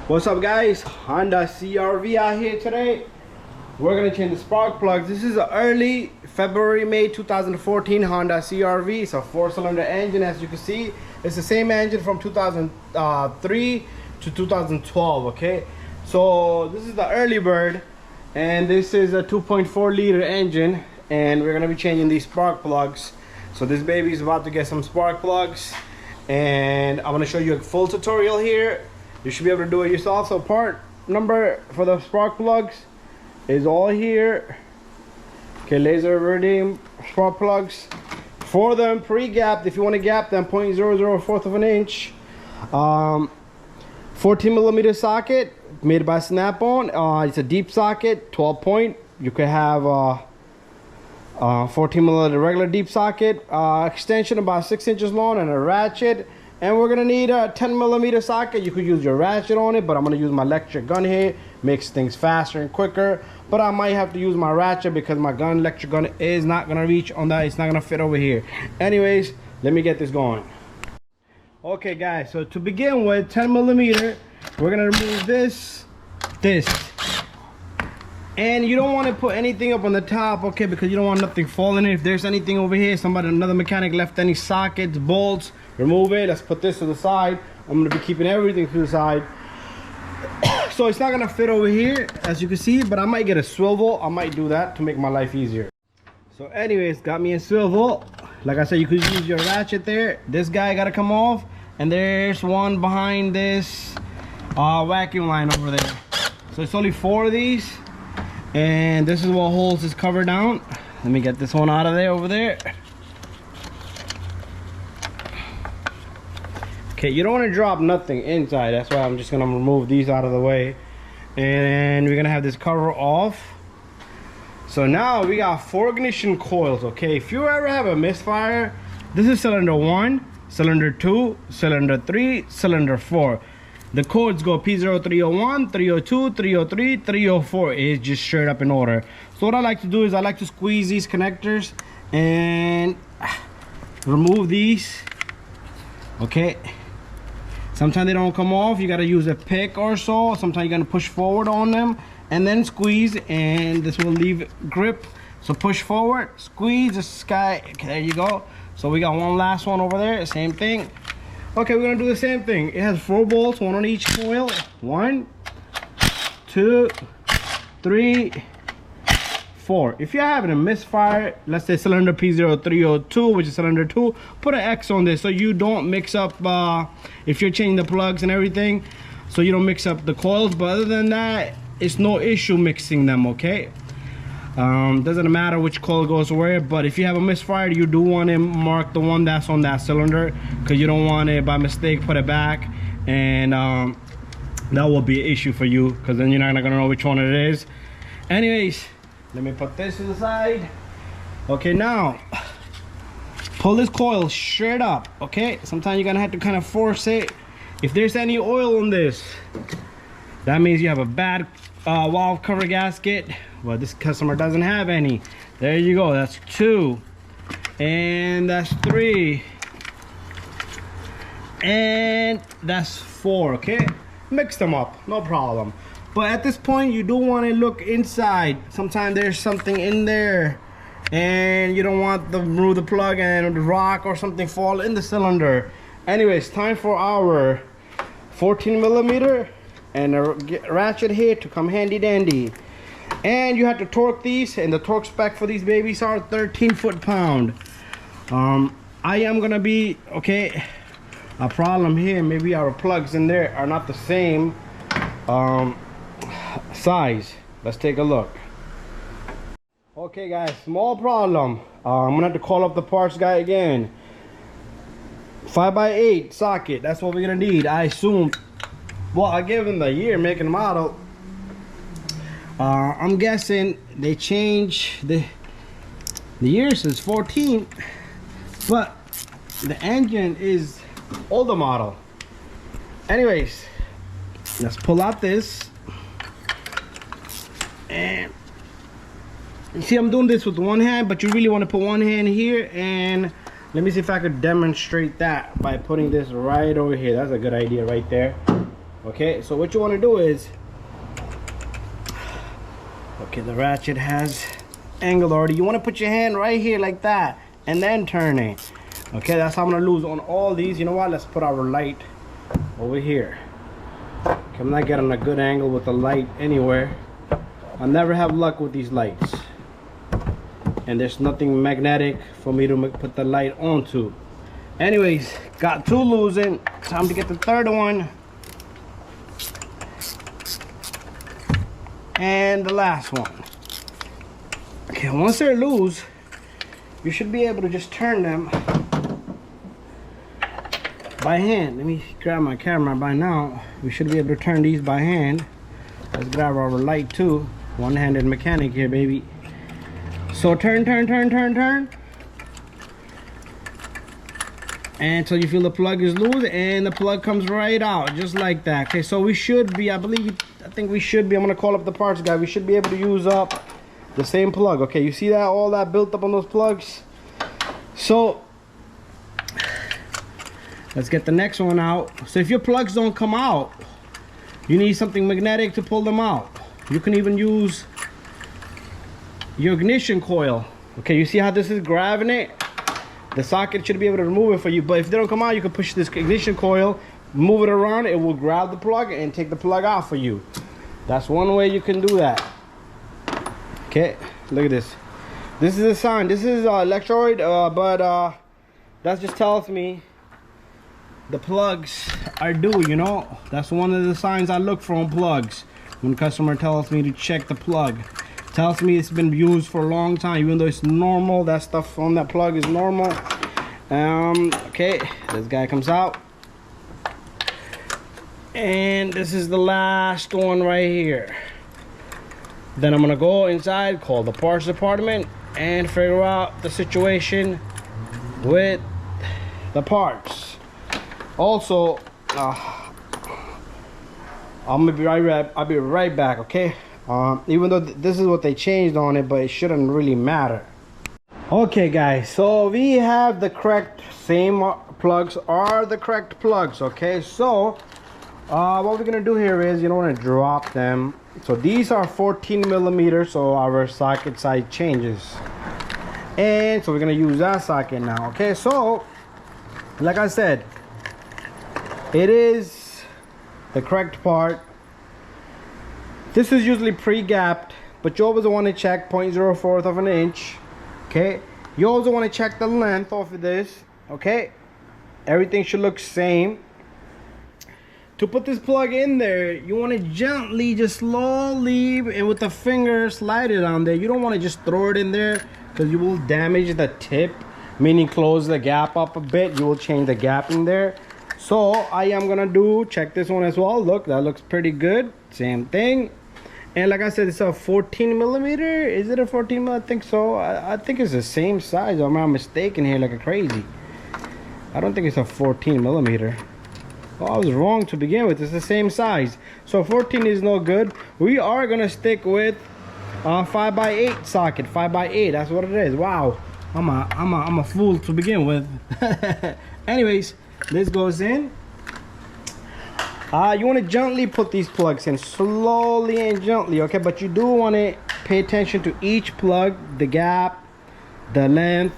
What's up, guys? Honda CRV out here today. We're gonna change the spark plugs. This is an early February, May 2014 Honda CRV. It's a 4-cylinder engine. As you can see, it's the same engine from 2003 to 2012. Okay, so this is the early bird, and this is a 2.4 liter engine, and we're gonna be changing these spark plugs. So this baby is about to get some spark plugs, and I'm gonna show you a full tutorial here. You should be able to do it yourself. So part number for the spark plugs is all here. Okay, laser iridium spark plugs. For them pre-gapped, if you want to gap them, 0.004 of an inch. 14mm socket made by Snap-on. It's a deep socket, 12 point. You could have 14mm regular deep socket. Extension about 6 inches long and a ratchet. And we're gonna need a 10mm socket. You could use your ratchet on it, but I'm gonna use my electric gun here. Makes things faster and quicker. But I might have to use my ratchet because my electric gun is not gonna reach on that. It's not gonna fit over here. Anyways, let me get this going. Okay, guys, so to begin with, 10mm, we're gonna remove this. And you don't want to put anything up on the top, okay, because you don't want nothing falling in. If there's anything over here, another mechanic left any sockets, bolts, remove it. Let's put this to the side. I'm going to be keeping everything to the side. So it's not going to fit over here, as you can see, but I might get a swivel. I might do that to make my life easier. So anyways, got me a swivel. Like I said, you could use your ratchet there. This guy got to come off, and there's one behind this vacuum line over there. So it's only 4 of these. And this is what holds this cover down. Let me get this one out of there over there. Okay, you don't want to drop nothing inside. That's why I'm just gonna remove these out of the way. And we're gonna have this cover off. So now we got 4 ignition coils, okay? If you ever have a misfire, this is cylinder 1, cylinder 2, cylinder 3, cylinder 4. The codes go P0301, 302, 303, 304 is just straight up in order. So what I like to do is I like to squeeze these connectors and remove these. Okay. Sometimes they don't come off. You gotta use a pick or so. Sometimes you're gonna push forward on them and then squeeze, and this will leave grip. So push forward, squeeze this guy. Okay, there you go. So we got one last one over there, same thing. Okay, we're gonna do the same thing. It has 4 bolts, 1 on each coil. 1, 2, 3, 4. If you're having a misfire, let's say cylinder P0302, which is cylinder 2, put an X on this so you don't mix up, if you're changing the plugs and everything, so you don't mix up the coils. But other than that, it's no issue mixing them, okay? Doesn't matter which coil goes where, but if you have a misfire, you do want to mark the one that's on that cylinder, because you don't want to by mistake put it back, and that will be an issue for you, because then you're not gonna know which one it is. Anyways, let me put this to the side. Okay, now pull this coil straight up. Okay, sometimes you're gonna have to kind of force it. If there's any oil on this, that means you have a bad valve cover gasket. Well, this customer doesn't have any. There you go. That's 2, and that's 3, and that's 4. Okay, mix them up, no problem. But at this point, you do want to look inside. Sometimes there's something in there, and you don't want to remove the plug and the rock or something fall in the cylinder. Anyways, time for our 14mm and a ratchet here to come handy dandy. And you have to torque these, and the torque spec for these babies are 13 foot-pound. I am gonna be, okay, a problem here, maybe our plugs in there are not the same size. Let's take a look. Okay, guys, small problem. I'm gonna have to call up the parts guy again. 5x8 socket, that's what we're gonna need, I assume. Well, I gave them the year, make and model. I'm guessing they changed the year since 14, but the engine is older model. Anyways, let's pull out this, and you see I'm doing this with one hand, but you really want to put one hand here, and let me see if I could demonstrate that by putting this right over here. That's a good idea right there. Okay, so what you want to do is, okay, the ratchet has angled already. You want to put your hand right here like that and then turn it. Okay, that's how I'm gonna lose on all these. You know what, let's put our light over here. Okay, I'm not getting a good angle with the light anywhere. I never have luck with these lights, and there's nothing magnetic for me to put the light onto. Anyways, got 2 losing. Time to get the third one. And the last one. Okay, once they're loose, you should be able to just turn them by hand. Let me grab my camera. By now we should be able to turn these by hand. Let's grab our light too. One-handed mechanic here, baby. So turn, turn, turn, turn, turn, and so you feel the plug is loose and the plug comes right out just like that. Okay, so we should be, I think we should be, I'm gonna call up the parts guy, we should be able to use up the same plug. Okay, you see that, all that built up on those plugs? So let's get the next one out. So if your plugs don't come out, you need something magnetic to pull them out. You can even use your ignition coil. Okay, you see how this is grabbing it? The socket should be able to remove it for you, but if they don't come out, you can push this ignition coil, move it around, it will grab the plug and take the plug out for you. That's one way you can do that. Okay, look at this. This is a sign. This is electroid, but that just tells me the plugs are due, you know. That's one of the signs I look for on plugs. When customer tells me to check the plug, tells me it's been used for a long time, even though it's normal. That stuff on that plug is normal. Okay, this guy comes out, and this is the last one right here. Then I'm gonna go inside, call the parts department, and figure out the situation with the parts. Also, I'll be right back, okay? Even though this is what they changed on it, but it shouldn't really matter. Okay guys, so we have the correct same plugs are the correct plugs. Okay, so what we're gonna do here is, you don't want to drop them. So these are 14 millimeters, so our socket size changes, and so we're gonna use that socket now. Okay, so like I said, it is the correct part. This is usually pre-gapped, but you always want to check 0.04 of an inch. Okay, you also want to check the length of this. Okay, everything should look same. To put this plug in there, you want to gently, just slowly, and with the finger slide it on there. You don't want to just throw it in there, because you will damage the tip, meaning close the gap up a bit. You will change the gap in there. So I am gonna check this one as well. Look, that looks pretty good. Same thing. And like I said, it's a 14 millimeter. Is it a 14 millimeter? I think so. I think it's the same size. I'm not mistaken here like a crazy. I don't think it's a 14 millimeter. Well, I was wrong to begin with. It's the same size. So 14 is no good. We are gonna stick with 5x8 socket. 5x8. That's what it is. Wow. I'm a fool to begin with. Anyways, this goes in. You want to gently put these plugs in, slowly and gently, okay? But you do want to pay attention to each plug, the gap, the length,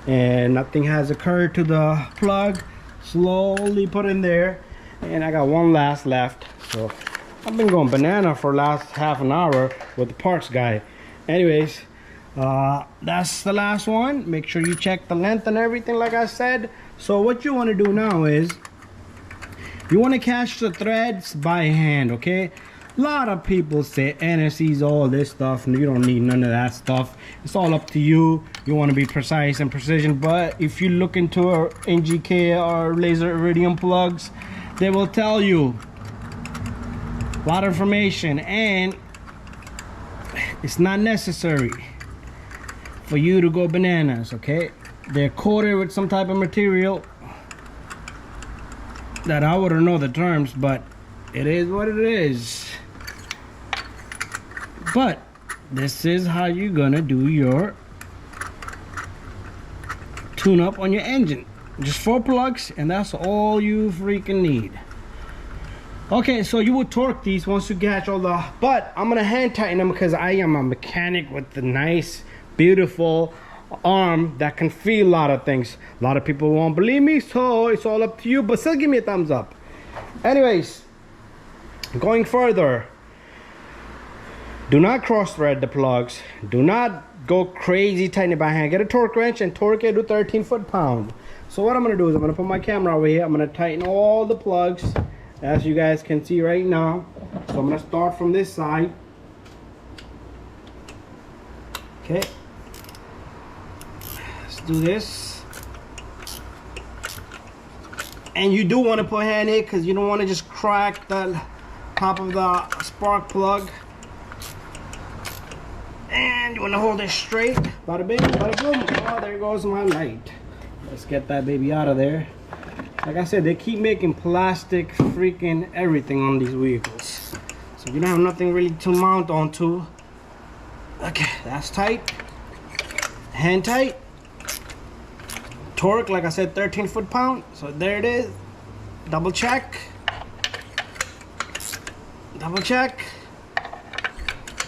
and nothing has occurred to the plug. Slowly put in there, and I got one last left. So I've been going banana for the last half an hour with the parts guy. Anyways, that's the last one. Make sure you check the length and everything like I said. So what you want to do now is, you want to catch the threads by hand, okay? A lot of people say NSEs, all this stuff, and you don't need none of that stuff. It's all up to you. You want to be precise and precision, but if you look into our NGK or laser iridium plugs, they will tell you a lot of information, and it's not necessary for you to go bananas, okay? They're coated with some type of material that I wouldn't know the terms, but it is what it is. But this is how you're gonna do your tune up on your engine. Just 4 plugs, and that's all you freaking need. Okay, so you would torque these once you catch all the, but I'm gonna hand tighten them because I am a mechanic with the nice, beautiful arm that can feel a lot of things. A lot of people won't believe me, so it's all up to you, but still give me a thumbs up. Anyways, going further, do not cross thread the plugs. Do not go crazy tightening by hand. Get a torque wrench and torque it to 13 foot-pound. So what I'm gonna do is I'm gonna put my camera over here. I'm gonna tighten all the plugs, as you guys can see right now. So I'm gonna start from this side. Okay, let's do this. And you do want to put hand in because you don't want to just crack the top of the spark plug. And you want to hold it straight. Bada bing, bada boom. Oh, there goes my light. Let's get that baby out of there. Like I said, they keep making plastic freaking everything on these vehicles, so you don't have nothing really to mount onto. Okay, that's tight. Hand tight. Torque, like I said, 13 foot-pound. So there it is. Double check. Double check.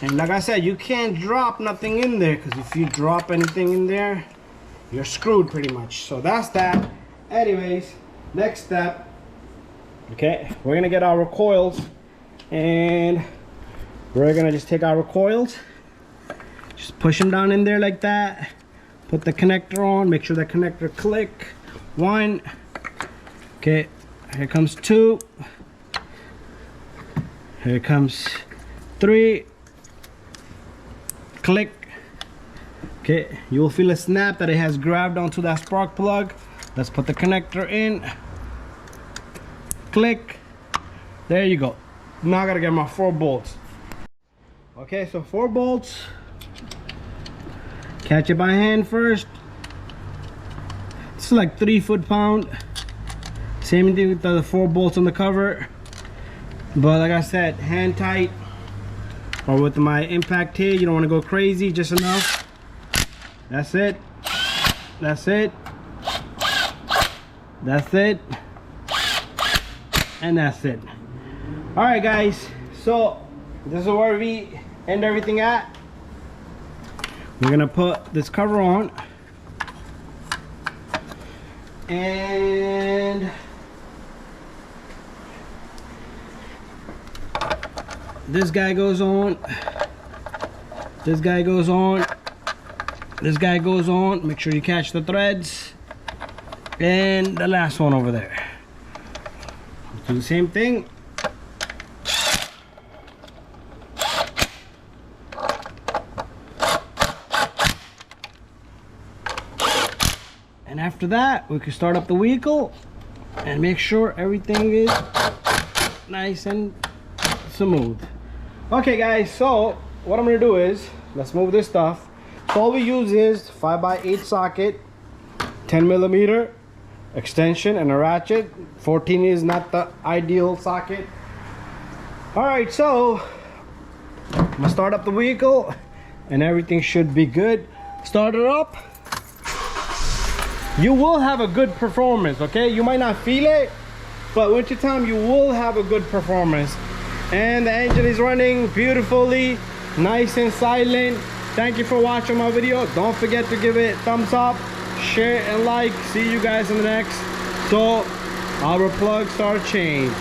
And like I said, you can't drop nothing in there, because if you drop anything in there, you're screwed pretty much. So that's that. Anyways, next step. Okay, we're gonna get our coils, and we're gonna just take our coils, just push them down in there like that. Put the connector on, make sure the connector click. 1. Okay, here comes 2. Here comes 3. Click. Okay, you will feel a snap that it has grabbed onto that spark plug. Let's put the connector in. Click. There you go. Now I gotta get my 4 bolts. Okay, so 4 bolts. Catch it by hand first. It's like 3 foot-pound. Same thing with the 4 bolts on the cover. But like I said, hand tight. Or with my impact here, you don't want to go crazy, just enough. That's it. That's it. That's it. And that's it. Alright guys, so this is where we end everything at. We're gonna put this cover on, and this guy goes on, this guy goes on, this guy goes on. Make sure you catch the threads, and the last one over there. Do the same thing. And after that, we can start up the vehicle and make sure everything is nice and smooth. Okay guys, so what I'm gonna do is, let's move this stuff. So all we use is 5x8 socket, 10mm extension, and a ratchet. 14 is not the ideal socket. Alright, so I'm gonna start up the vehicle and everything should be good. Start it up. You will have a good performance, okay? You might not feel it, but winter time you will have a good performance. And the engine is running beautifully, nice and silent. Thank you for watching my video. Don't forget to give it a thumbs up, share and like. See you guys in the next. So our plugs are changed.